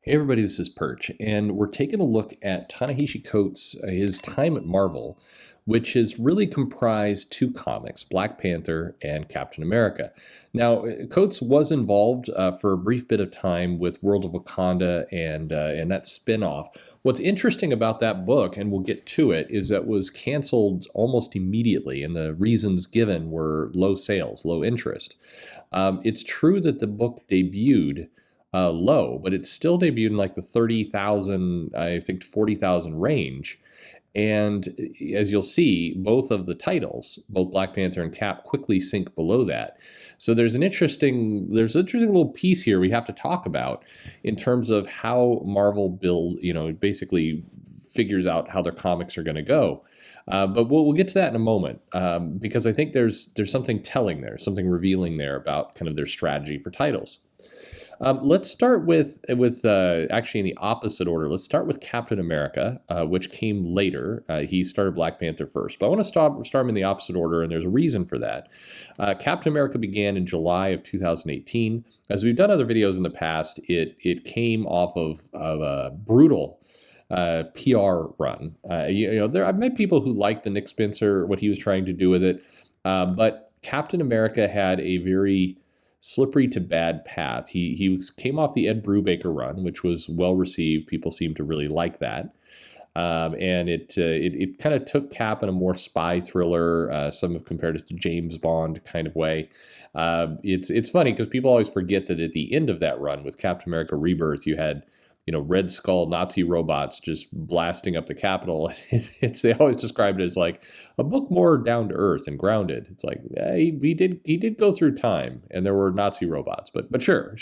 Hey everybody, this is Perch, and we're taking a look at Ta-Nehisi Coates, his time at Marvel, which has really comprised two comics, Black Panther and Captain America. Now, Coates was involved for a brief bit of time with World of Wakanda and that spin-off. What's interesting about that book, and we'll get to it, is that it was canceled almost immediately, and the reasons given were low sales, low interest. It's true that the book debuted low, but it still debuted in like the 30,000, I think 40,000 range. And as you'll see, both of the titles, both Black Panther and Cap, quickly sink below that. So there's an interesting little piece here we have to talk about in terms of how Marvel builds, basically figures out how their comics are going to go. But we'll get to that in a moment because I think there's something telling there, something revealing there about kind of their strategy for titles. Let's start with actually in the opposite order. Let's start with Captain America, which came later. He started Black Panther first, but I want to start him in the opposite order, and there's a reason for that. Captain America began in July of 2018. As we've done other videos in the past, it came off of a brutal PR run. I've met people who liked the Nick Spencer, what he was trying to do with it, but Captain America had a very slippery to bad path. He came off the Ed Brubaker run, which was well received. People seemed to really like that. And it kind of took Cap in a more spy thriller. Some have compared it to James Bond kind of way. It's funny because people always forget that at the end of that run with Captain America Rebirth, you had Red Skull Nazi robots just blasting up the Capitol. They always described it as like a book more down to earth and grounded. It's like he did go through time, and there were Nazi robots, but sure,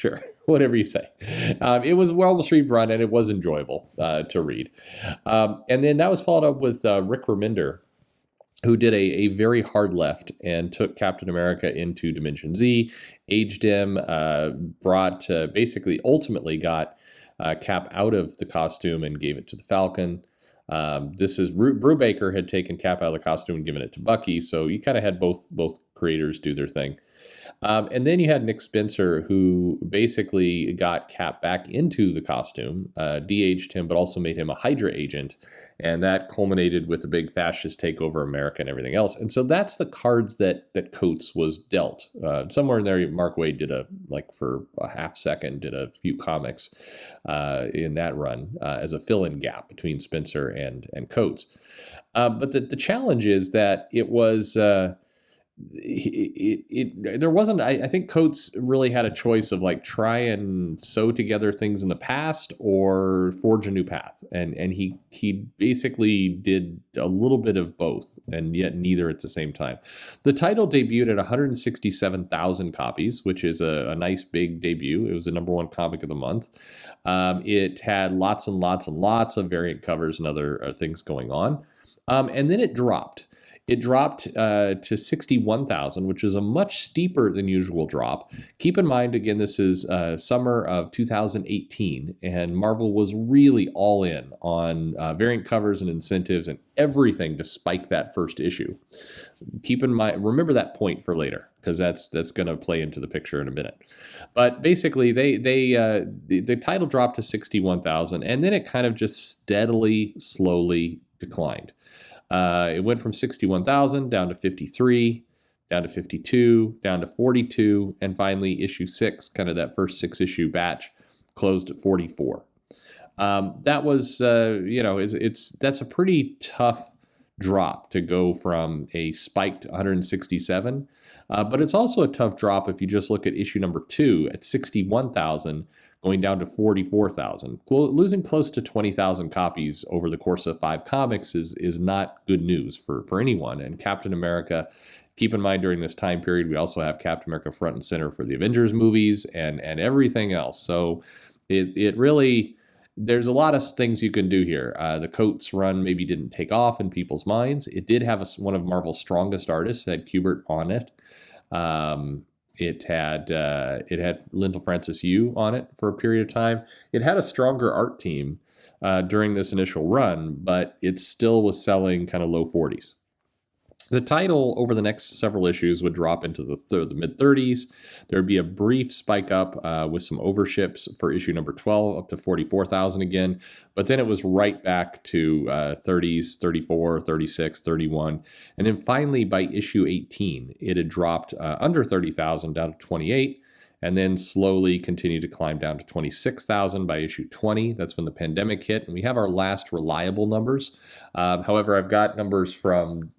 whatever you say. It was a well-received run, and it was enjoyable to read. And then that was followed up with Rick Remender, who did a very hard left and took Captain America into Dimension Z, aged him, ultimately got Cap out of the costume and gave it to the Falcon. Brubaker had taken Cap out of the costume and given it to Bucky, so you kind of had both creators do their thing. And then you had Nick Spencer, who basically got Cap back into the costume, de-aged him, but also made him a Hydra agent. And that culminated with a big fascist takeover of America and everything else. And so that's the cards that Coates was dealt. Somewhere in there, Mark Waid for a half second, did a few comics in that run as a fill-in gap between Spencer and Coates. But the challenge is that it was... there wasn't, I think Coates really had a choice of like try and sew together things in the past or forge a new path, and he basically did a little bit of both, and yet neither at the same time. The title debuted at 167,000 copies, which is a nice big debut. It was the #1 comic of the month. It had lots and lots and lots of variant covers and other things going on, and then it dropped. It dropped to 61,000, which is a much steeper than usual drop. Keep in mind, again, this is summer of 2018, and Marvel was really all in on variant covers and incentives and everything to spike that first issue. Keep in mind, remember that point for later, because that's going to play into the picture in a minute. But basically, the title dropped to 61,000, and then it kind of just steadily, slowly declined. It went from 61,000 down to 53, down to 52, down to 42, and finally issue 6, kind of that first 6-issue batch, closed at 44. That was, that's a pretty tough drop to go from a spiked 167, but it's also a tough drop if you just look at issue number 2 at 61,000, going down to 44,000. Losing close to 20,000 copies over the course of 5 comics is not good news for anyone. And Captain America, keep in mind during this time period, we also have Captain America front and center for the Avengers movies and everything else. So it really, there's a lot of things you can do here. The Coates run maybe didn't take off in people's minds. It did have one of Marvel's strongest artists, had Kubert on it. It had Lintel Francis Yu on it for a period of time. It had a stronger art team during this initial run, but it still was selling kind of low 40s. The title over the next several issues would drop into the mid 30s. There'd be a brief spike up with some overships for issue number 12 up to 44,000 again, but then it was right back to 30s, 34, 36, 31. And then finally by issue 18, it had dropped under 30,000 down to 28, and then slowly continued to climb down to 26,000 by issue 20. That's when the pandemic hit, and we have our last reliable numbers. However, I've got numbers from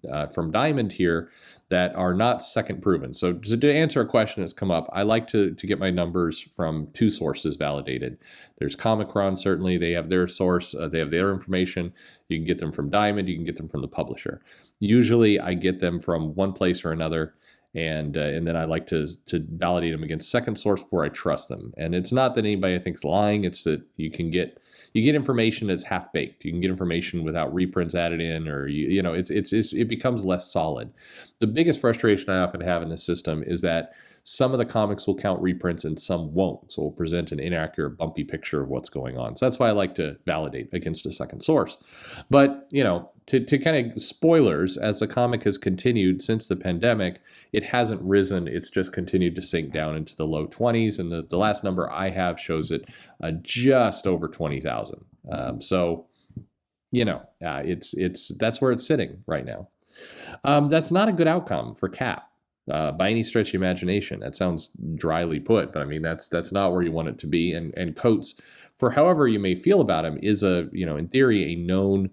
Diamond here that are not second proven. So to answer a question that's come up, I like to get my numbers from two sources validated. There's Comicron, certainly. They have their source. They have their information. You can get them from Diamond. You can get them from the publisher. Usually, I get them from one place or another. And then I like to validate them against second source before I trust them. And it's not that anybody I think is lying. It's that you get information that's half baked. You can get information without reprints added in, or it becomes less solid. The biggest frustration I often have in the system is that some of the comics will count reprints and some won't. So we'll present an inaccurate, bumpy picture of what's going on. So that's why I like to validate against a second source. But to kind of spoilers, as the comic has continued since the pandemic, it hasn't risen. It's just continued to sink down into the low 20s. And the last number I have shows it just over 20,000. That's where it's sitting right now. That's not a good outcome for Cap. By any stretch of imagination. That sounds dryly put, but I mean that's not where you want it to be. And Coates, for however you may feel about him, is in theory a known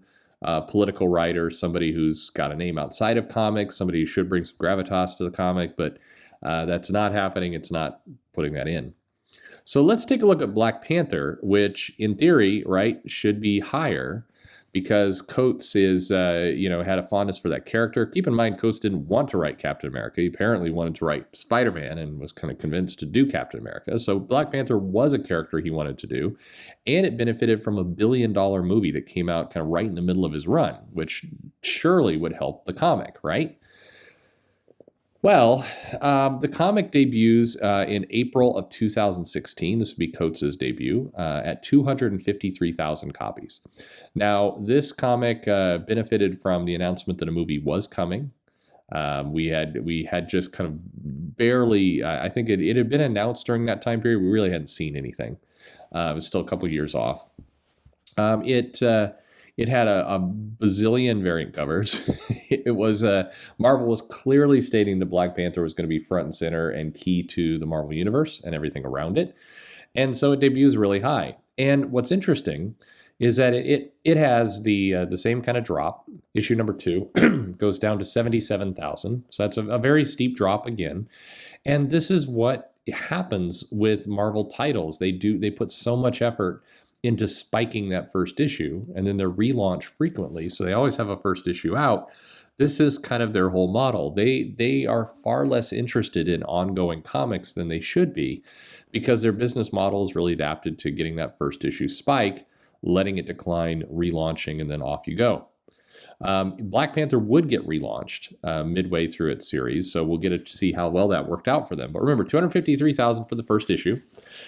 political writer, somebody who's got a name outside of comics, somebody who should bring some gravitas to the comic, but that's not happening. It's not putting that in. So let's take a look at Black Panther, which in theory, right, should be higher, because Coates had a fondness for that character. Keep in mind, Coates didn't want to write Captain America. He apparently wanted to write Spider-Man and was kind of convinced to do Captain America. So Black Panther was a character he wanted to do, and it benefited from $1 billion movie that came out kind of right in the middle of his run, which surely would help the comic, right? Well, the comic debuts in April of 2016. This would be Coates' debut at 253,000 copies. Now, this comic benefited from the announcement that a movie was coming. We had just kind of barely. I think it had been announced during that time period. We really hadn't seen anything. It was still a couple years off. It had a bazillion variant covers. It was Marvel was clearly stating that Black Panther was going to be front and center and key to the Marvel Universe and everything around it. And so it debuts really high. And what's interesting is that it has the same kind of drop. Issue number 2 goes down to 77,000. So that's a very steep drop again. And this is what happens with Marvel titles. They put so much effort into spiking that first issue, and then they're relaunched frequently. So they always have a first issue out. This is kind of their whole model. They are far less interested in ongoing comics than they should be, because their business model is really adapted to getting that first issue spike, letting it decline, relaunching, and then off you go. Black Panther would get relaunched midway through its series, so we'll get to see how well that worked out for them. But remember, 253,000 for the first issue,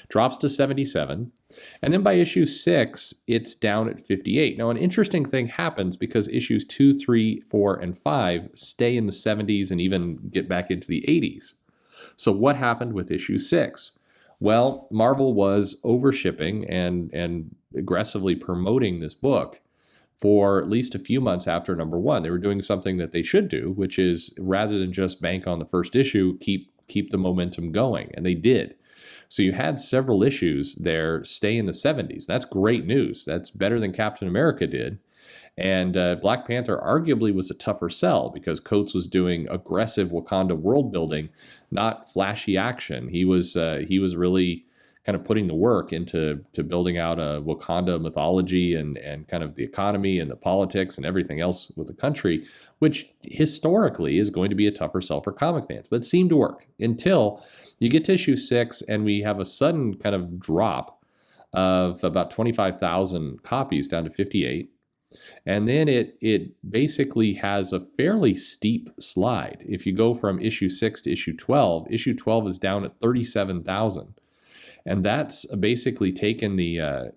drops to 77, and then by issue 6, it's down at 58. Now, an interesting thing happens because issues 2, 3, 4, and 5 stay in the 70s and even get back into the 80s. So what happened with issue 6? Well, Marvel was overshipping and aggressively promoting this book for at least a few months after number 1. They were doing something that they should do, which is rather than just bank on the first issue, keep the momentum going. And they did. So you had several issues there stay in the 70s. That's great news. That's better than Captain America did. And Black Panther arguably was a tougher sell because Coates was doing aggressive Wakanda world building, not flashy action. He was really kind of putting the work into building out a Wakanda mythology and kind of the economy and the politics and everything else with the country, which historically is going to be a tougher sell for comic fans. But it seemed to work until you get to issue 6 and we have a sudden kind of drop of about 25,000 copies down to 58. And then it basically has a fairly steep slide. If you go from issue 6 to issue 12 is down at 37,000. And that's basically taken the,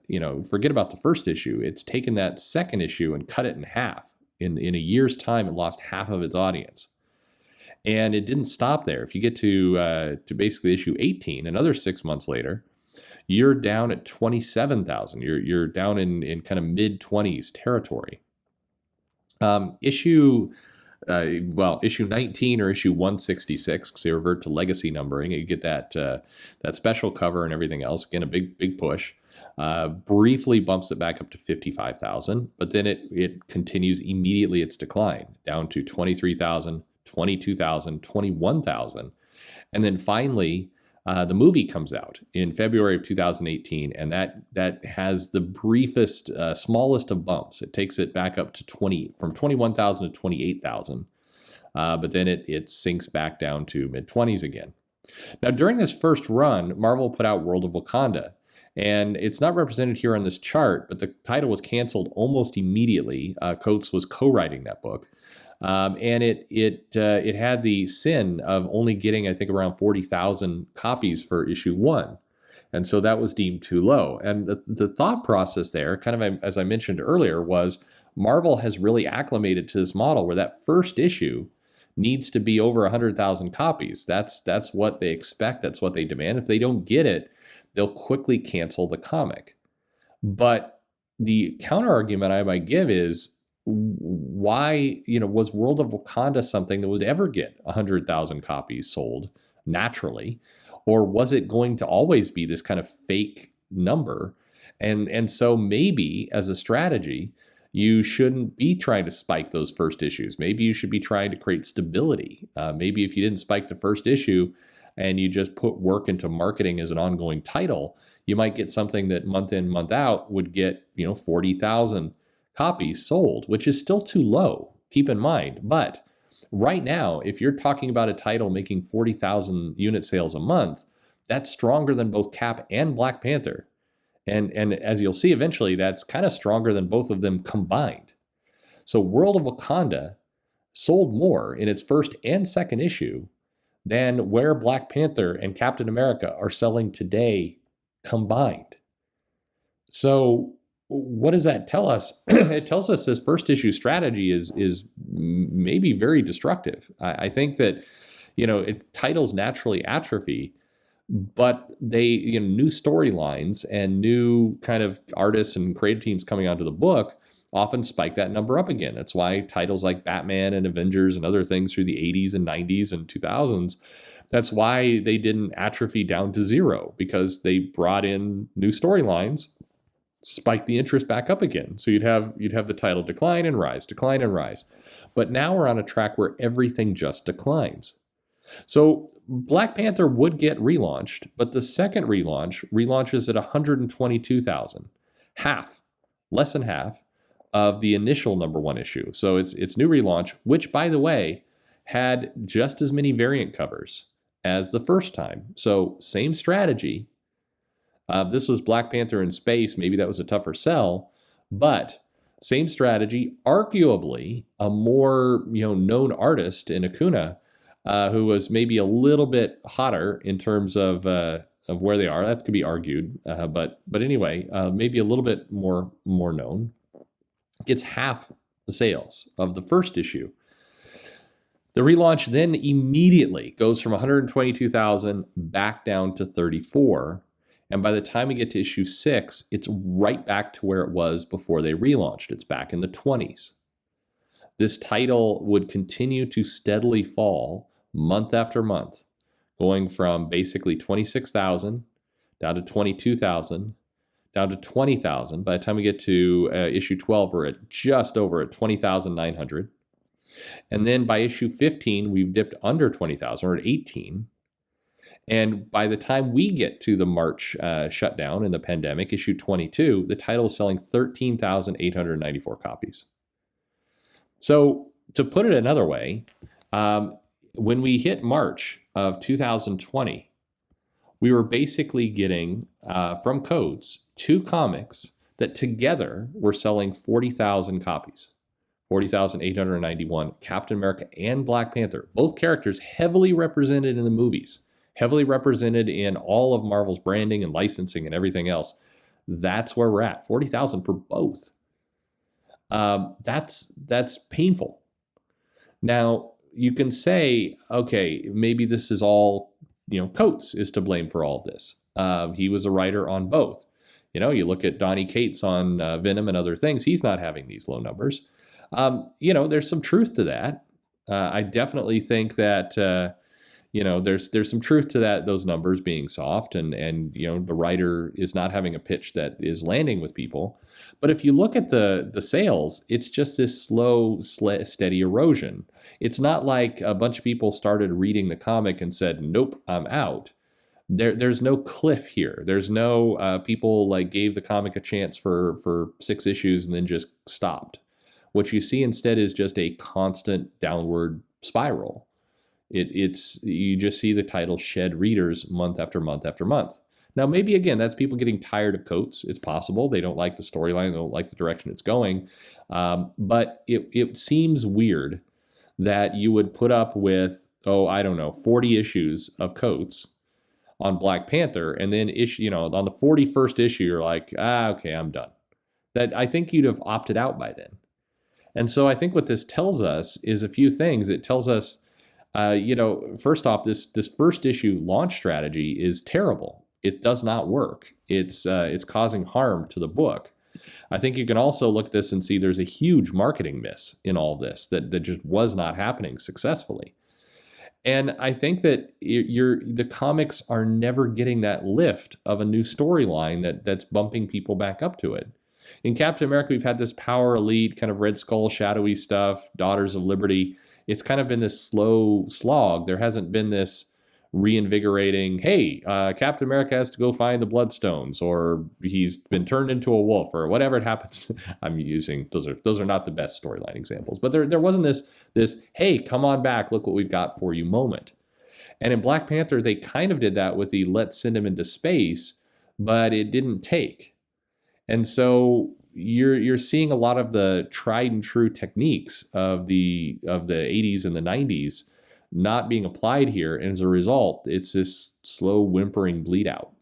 forget about the first issue. It's taken that second issue and cut it in half. In a year's time, it lost half of its audience. And it didn't stop there. If you get to basically issue 18, another 6 months later, you're down at 27,000. You're down in kind of mid-20s territory. Issue 19 or issue 166, because they revert to legacy numbering. You get that special cover and everything else. Again, a big push. Briefly bumps it back up to 55,000, but then it continues immediately its decline down to 23,000, 22,000, 21,000. And then finally, the movie comes out in February of 2018, and that has the briefest, smallest of bumps. It takes it back up to from 21,000 to 28,000, but then it sinks back down to mid-20s again. Now, during this first run, Marvel put out World of Wakanda, and it's not represented here on this chart, but the title was canceled almost immediately. Coates was co-writing that book. And it had the sin of only getting, I think, around 40,000 copies for issue 1. And so that was deemed too low. And the thought process there, kind of as I mentioned earlier, was Marvel has really acclimated to this model where that first issue needs to be over 100,000 copies. That's what they expect. That's what they demand. If they don't get it, they'll quickly cancel the comic. But the counter argument I might give is, why, was World of Wakanda something that would ever get 100,000 copies sold naturally? Or was it going to always be this kind of fake number? And so maybe as a strategy, you shouldn't be trying to spike those first issues. Maybe you should be trying to create stability. Maybe if you didn't spike the first issue and you just put work into marketing as an ongoing title, you might get something that month in, month out would get, 40,000 copies sold, which is still too low, keep in mind. But right now, if you're talking about a title making 40,000 unit sales a month, that's stronger than both Cap and Black Panther. And as you'll see eventually, that's kind of stronger than both of them combined. So World of Wakanda sold more in its first and second issue than where Black Panther and Captain America are selling today combined. So what does that tell us? It tells us this first issue strategy is maybe very destructive. I think that, titles naturally atrophy, but they, new storylines and new kind of artists and creative teams coming onto the book often spike that number up again. That's why titles like Batman and Avengers and other things through the 80s and 90s and 2000s, that's why they didn't atrophy down to zero, because they brought in new storylines, spike the interest back up again. So you'd have the title decline and rise. But now we're on a track where everything just declines. So Black Panther would get relaunched, but the second relaunches at 122,000, less than half of the initial number one issue. So it's new relaunch, which, by the way, had just as many variant covers as the first time. So same strategy. This was Black Panther in space. Maybe that was a tougher sell, but same strategy. Arguably, a more known artist in Acuna, who was maybe a little bit hotter in terms of where they are. That could be argued, but anyway, maybe a little bit more known. Gets half the sales of the first issue. The relaunch then immediately goes from 122,000 back down to 34. And by the time we get to issue 6, it's right back to where it was before they relaunched. It's back in the 20s. This title would continue to steadily fall month after month, going from basically 26,000 down to 22,000, down to 20,000. By the time we get to issue 12, we're at just over at 20,900. And then by issue 15, we've dipped under 20,000, or at 18. And by the time we get to the March shutdown in the pandemic, issue 22, the title is selling 13,894 copies. So to put it another way, when we hit March of 2020, we were basically getting from Coates 2 comics that together were selling 40,000 copies. 40,891, Captain America and Black Panther, both characters heavily represented in the movies, heavily represented in all of Marvel's branding and licensing and everything else. That's where we're at, 40,000 for both. That's painful. Now, you can say, okay, maybe this is all, Coates is to blame for all of this. He was a writer on both. You look at Ta-Nehisi Coates on Venom and other things, he's not having these low numbers. There's some truth to that. I definitely think that, there's some truth to that, those numbers being soft, and the writer is not having a pitch that is landing with people. But if you look at the sales, it's just this slow, steady erosion. It's not like a bunch of people started reading the comic and said, "Nope, I'm out." There's no cliff here. There's no people like gave the comic a chance for 6 issues and then just stopped. What you see instead is just a constant downward spiral. It's you just see the title shed readers month after month after month. Now, maybe again, that's people getting tired of Coates. It's possible they don't like the storyline, they don't like the direction it's going. But it seems weird that you would put up with, I don't know, 40 issues of Coates on Black Panther, and then on the 41st issue, you're like, okay, I'm done. That I think you'd have opted out by then. And so I think what this tells us is a few things. It tells us, first off, this first issue launch strategy is terrible. It does not work. It's causing harm to the book. I think you can also look at this and see there's a huge marketing miss in all this that just was not happening successfully. And I think that the comics are never getting that lift of a new storyline that's bumping people back up to it. In Captain America, we've had this power elite, kind of Red Skull, shadowy stuff, Daughters of Liberty. It's kind of been this slow slog. There hasn't been this reinvigorating, hey, Captain America has to go find the Bloodstones, or he's been turned into a wolf, or whatever it happens. I'm using, those are not the best storyline examples, but there wasn't this, hey, come on back, look what we've got for you moment. And in Black Panther, they kind of did that with the let's send him into space, but it didn't take. And so you're seeing a lot of the tried and true techniques of the 80s and the 90s not being applied here. And as a result, it's this slow whimpering bleed out.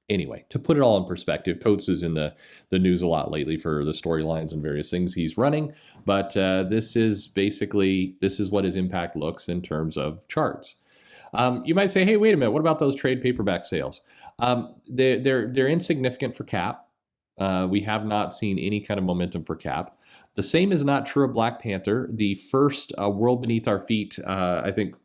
Anyway, to put it all in perspective, Coates is in the news a lot lately for the storylines and various things he's running. But this is what his impact looks in terms of charts. You might say, hey, wait a minute, what about those trade paperback sales? They're insignificant for Cap. We have not seen any kind of momentum for Cap. The same is not true of Black Panther. The first World Beneath Our Feet, I think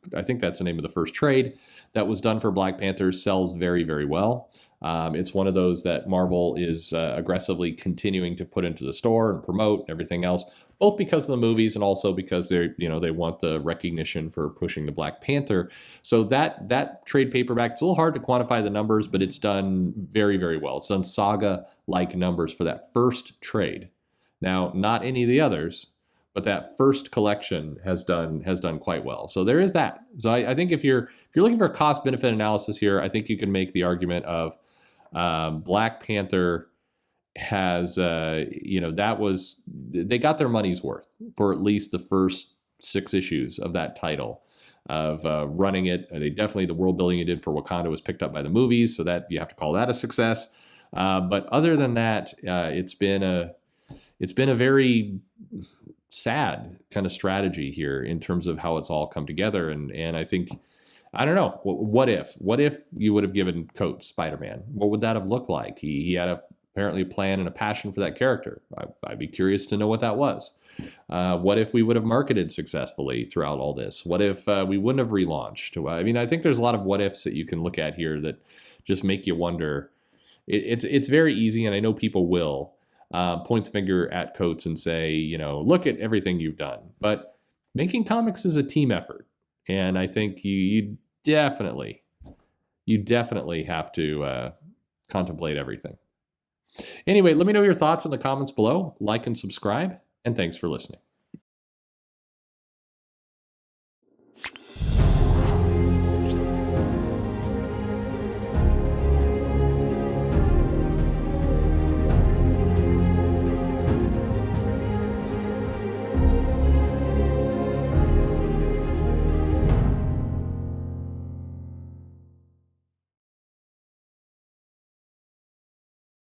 that's the name of the first trade that was done for Black Panther, sells very, very well. It's one of those that Marvel is aggressively continuing to put into the store and promote and everything else, both because of the movies and also because they want the recognition for pushing the Black Panther. So that trade paperback, it's a little hard to quantify the numbers, but it's done very, very well. It's done Saga-like numbers for that first trade. Now, not any of the others, but that first collection has done quite well. So there is that. So I think if you're looking for a cost benefit analysis here, I think you can make the argument of Black Panther has they got their money's worth for at least the first 6 issues of that title of running it. The world building it did for Wakanda was picked up by the movies, so that you have to call that a success. But other than that, it's been a very sad kind of strategy here in terms of how it's all come together. And I think, I don't know, what if you would have given Coates Spider-Man? What would that have looked like? He had apparently a plan and a passion for that character. I'd be curious to know what that was. What if we would have marketed successfully throughout all this? What if we wouldn't have relaunched? I mean, I think there's a lot of what ifs that you can look at here that just make you wonder. It's very easy, and I know people will point the finger at Coates and say, look at everything you've done. But making comics is a team effort. And I think you definitely have to contemplate everything. Anyway, let me know your thoughts in the comments below. Like and subscribe, and thanks for listening.